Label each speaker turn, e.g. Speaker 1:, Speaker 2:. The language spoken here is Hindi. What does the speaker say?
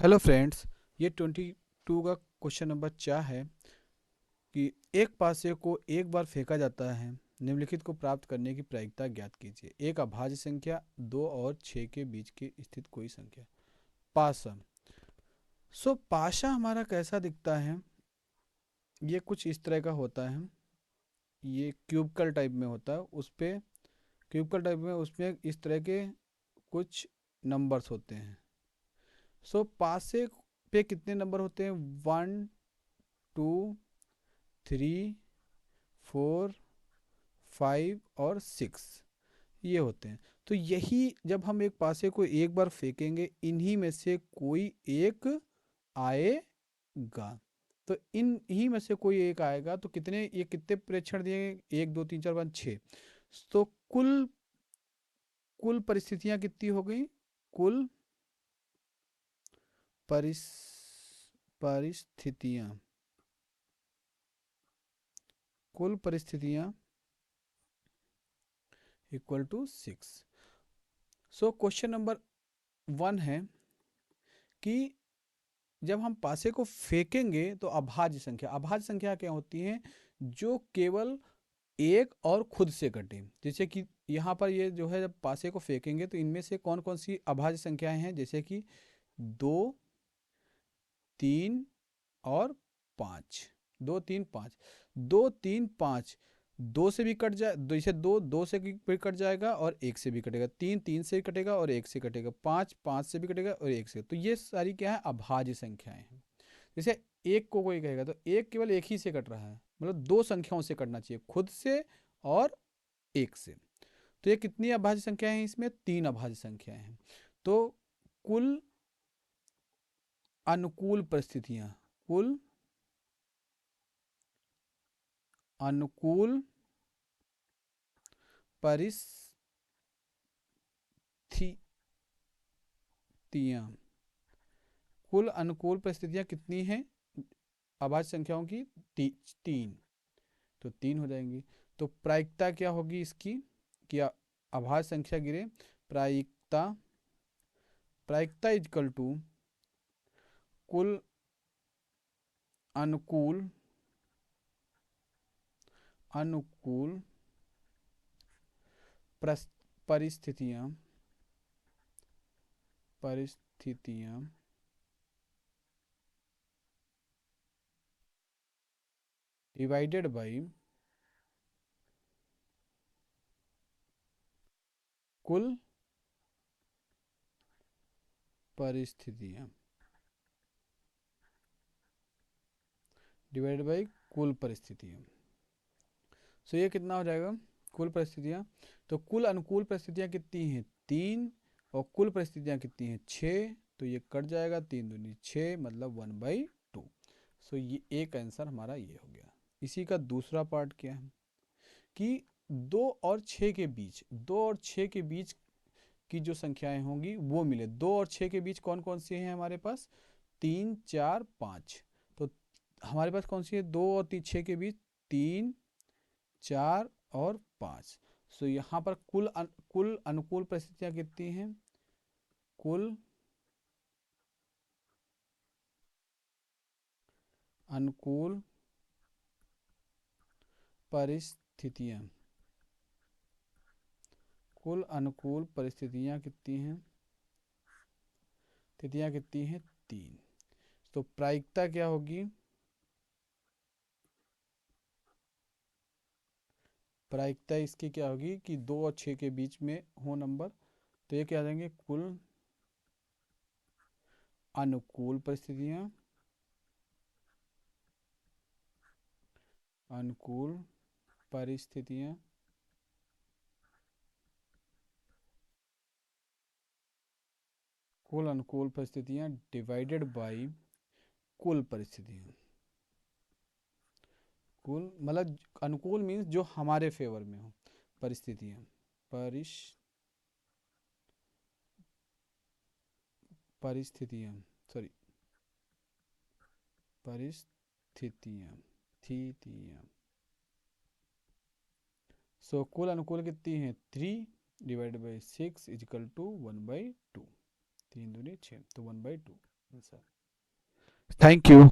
Speaker 1: हेलो फ्रेंड्स, ये 22 का क्वेश्चन नंबर 4 है कि एक पासे को एक बार फेंका जाता है। निम्नलिखित को प्राप्त करने की प्रायिकता ज्ञात कीजिए। एक अभाज्य संख्या, 2 और 6 के बीच की स्थित कोई संख्या। पासा। पाशा हमारा कैसा दिखता है? ये कुछ इस तरह का होता है। ये क्यूबिकल टाइप में होता है। उस पे क्यूबिकल टाइप में उसमें इस तरह के कुछ नंबर्स होते हैं। पासे पे कितने नंबर होते हैं? 1, 2, 3, 4, 5 और 6 ये होते हैं। तो यही जब हम एक पासे को एक बार फेंकेंगे, इन्हीं में से कोई एक आएगा। तो इन ही में से कोई एक आएगा। तो कितने प्रेक्षण दिए? 1 2 3 4 5 6। तो कुल कुल परिस्थितियां कितनी हो गई? कुल परिस परिस्थितियां कुल परिस्थितियां इक्वल टू 6। क्वेश्चन नंबर 1 है कि जब हम पासे को फेंकेंगे तो अभाज्य संख्या क्या होती है? जो केवल एक और खुद से कटे। जैसे कि यहाँ पर ये जो है, जब पासे को फेंकेंगे तो इनमें से कौन कौन सी अभाज्य संख्याएं हैं? जैसे कि 2, 3 और 5। 2 3 5, 2 3 5 दो से भी कट जाए। जैसे दो से भी कट जाएगा और एक से भी कटेगा। 3 3 से भी कटेगा और एक से कटेगा। 5 5 से भी कटेगा और एक से। तो ये सारी क्या है? अभाज्य संख्याएं हैं। जैसे एक को कोई कहेगा तो एक केवल एक ही से कट रहा है, मतलब दो संख्याओं से कटना चाहिए, खुद से और एक से। तो ये कितनी अभाज्य संख्याएं हैं? इसमें 3 अभाज्य संख्याएं हैं। तो कुल अनुकूल परिस्थितियां कुल अनुकूल परिस्थितियां कुल अनुकूल परिस्थितियां कितनी हैं अभाज्य संख्याओं की? 3। तो 3 हो जाएंगी। तो प्रायिकता क्या होगी इसकी कि अभाज्य संख्या गिरे? प्रायिकता प्रायिकता इजकल टू कुल अनुकूल अनुकूल परिस्थितियां परिस्थितियां डिवाइडेड बाई कुल परिस्थितियां डिवाइडेड बाई कुल परिस्थितियां। ये कितना हो जाएगा? कुल परिस्थितियां। तो कुल अनुकूल परिस्थितियां कितनी हैं? 3। और कुल परिस्थितियां कितनी हैं? 6। तो ये कट जाएगा। 3 दूनी 6 मतलब 1/2। ये एक आंसर हमारा ये हो गया। इसी का दूसरा पार्ट क्या है कि 2 और 6 के बीच की जो संख्याएं होंगी वो मिले। 2 और 6 के बीच कौन कौन सी हैं हमारे पास? 3 4 5। तो हमारे पास कौन सी है 2 और 6 के बीच? 3 4 और 5। यहाँ पर कुल अनुकूल परिस्थितियां कितनी हैं? कुल अनुकूल परिस्थितियां कुल अनुकूल परिस्थितियां कितनी हैं? स्थितियां कितनी हैं? 3। तो प्रायिकता क्या होगी? प्रायिकता इसकी क्या होगी कि 2 और 6 के बीच में हो नंबर। तो ये क्या आ जाएंगे? कुल अनुकूल परिस्थितियां अनुकूल परिस्थितियां कुल अनुकूल परिस्थितियां डिवाइडेड बाई कुल परिस्थितियां। कुल मतलब अनुकूल मीन्स जो हमारे फेवर में हो। परिस्थितियां परिस परिस्थितियां सॉरी परिस्थितियां स्थितियां। कुल अनुकूल कितनी है? 3 डिवाइड बाई 6 इजिकल टू 1/2। 3 दूनी 6 तो 1/2। Thank you.